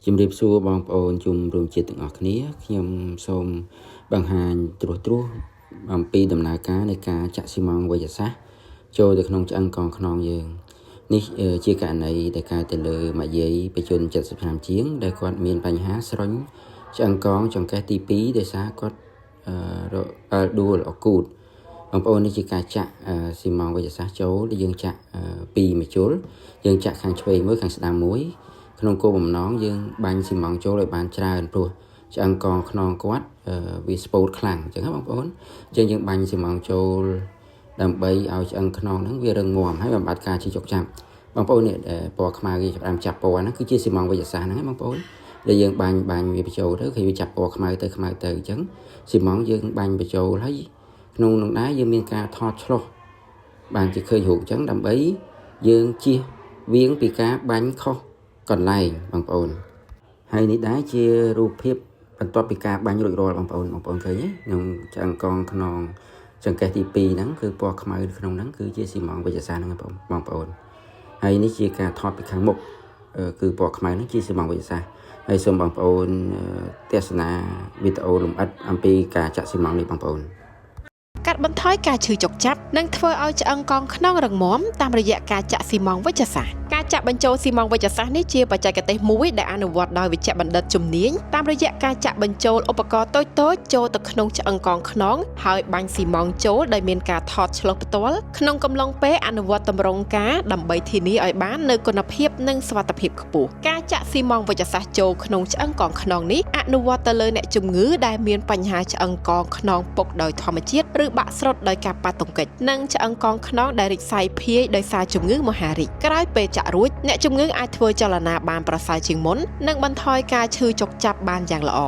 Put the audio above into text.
ជំរាបសួរបងប្អូនជុំរួមជាតិទាំងអស់គ្នាខ្ញុំសូមបង្ហាញត្រួសត្រាសអំពីដំណើរការនៃការចាក់ស៊ីម៉ង់វេជ្ជសាស្ត្រចូលទៅក្នុងឆ្អឹងកងខ្នងយើងនេះជាករណីដែលកើតទៅលើម៉ាយាយបជន70ឆ្នាំជាងដែលគាត់មានបញ្ហាស្រុញឆ្អឹងកងចង្កេះទី2ដោយសារគាត់ដួលអគូតបងប្អូននេះជាការចាក់ស៊ីម៉ង់វេជ្ជសាស្ត្រចូលដែលយើងចាក់2មជុលយើងចាក់ខាងឆ្វេងមួយខាងស្ដាំមួយក្នុងគោលបំណងយើងបាញ់ស៊ីម៉ង់ចូលឲ្យបានច្រើនព្រោះឆ្អឹងកងខ្នងគាត់វាស្ពោតខ្លាំងអញ្ចឹងណាបងប្អូនអញ្ចឹងយើងបាញ់ស៊ីម៉ង់ចូលដើម្បីឲ្យឆ្អឹងខ្នងហ្នឹងវារឹងមាំហើយបំបត្តិការជិះចុកចាប់បងប្អូននេះពណ៌ខ្មៅវាចាប់ចាប់ពណ៌ហ្នឹងគឺជាស៊ីម៉ង់វេជ្ជសាស្ត្រហ្នឹងណាបងប្អូនដែលយើងបាញ់វាបញ្ចូលទៅឃើញវាចាប់ពណ៌ខ្មៅទៅអញ្ចឹងស៊ីម៉ង់យើងបាញ់បញ្ចូលហើយក្នុងនោះដែរយើងមានការថតឆ្លុះបានជាឃើញរូបអញ្ចឹងដើម្បីយើងជៀសវាងពីការបាញ់ខុសកន្លែងបងប្អូនហើយនេះដែរជារូបភាពបន្ទាប់ពីការបាញ់រួចរាល់បងប្អូនឃើញទេក្នុងឆ្អឹងកងខ្នងចង្កេះទី2ហ្នឹងគឺពណ៌ខ្មៅក្នុងហ្នឹងគឺជាស៊ីម៉ង់វេជ្ជសាស្ត្រហ្នឹងបងប្អូនហើយនេះជាការថតពីខាងមុខគឺពណ៌ខ្មៅហ្នឹងជាស៊ីម៉ង់វេជ្ជសាស្ត្រហើយសូមបងប្អូនទស្សនាវីដេអូលម្អិតអំពីការចាក់ស៊ីម៉ង់នេះបងប្អូនកាត់បន្ថយការឈឺចុកចាប់និងធ្វើឲ្យឆ្អឹងកងខ្នងរឹងមាំតាមរយៈការចាក់ស៊ីម៉ង់វេជ្ជសាស្ត្រការចាក់បញ្ចូលស៊ីម៉ង់វេជ្ជសាស្ត្រនេះជាបច្ចេកទេសមួយដែលអនុវត្តដោយវេជ្ជបណ្ឌិតជំនាញតាមរយៈការចាក់បញ្ចូលឧបករណ៍តូចៗចូលទៅក្នុងឆ្អឹងកងខ្នងហើយបាញ់ស៊ីម៉ង់ចូលដោយមានការថតឆ្លុះផ្ទាល់ក្នុងកំឡុងពេលអនុវត្តទម្រង់ការដើម្បីធានាឲ្យបាននូវគុណភាពនិងសុវត្ថិភាពខ្ពស់ការចាក់ស៊ីម៉ង់វេជ្ជសាស្ត្រចូលក្នុងឆ្អឹងកងខ្នងនេះអនុវត្តទៅលើអ្នកជំងឺដែលមានបញ្ហាឆ្អឹងកងខ្នងពុកដោយធម្មជាតិឬបាក់ស្រុតដោយការប៉ះទង្គិចនិងឆ្អឹងកងខ្នងដែលរីកសាយភាយដោយសារជំងឺមហារីកក្រោយពេលចាក់រួចអ្នកជំងឺអាចធ្វើចលនាបានប្រសើរជាងមុននិងបន្ថយការឈឺចុកចាប់បានយ៉ាងល្អ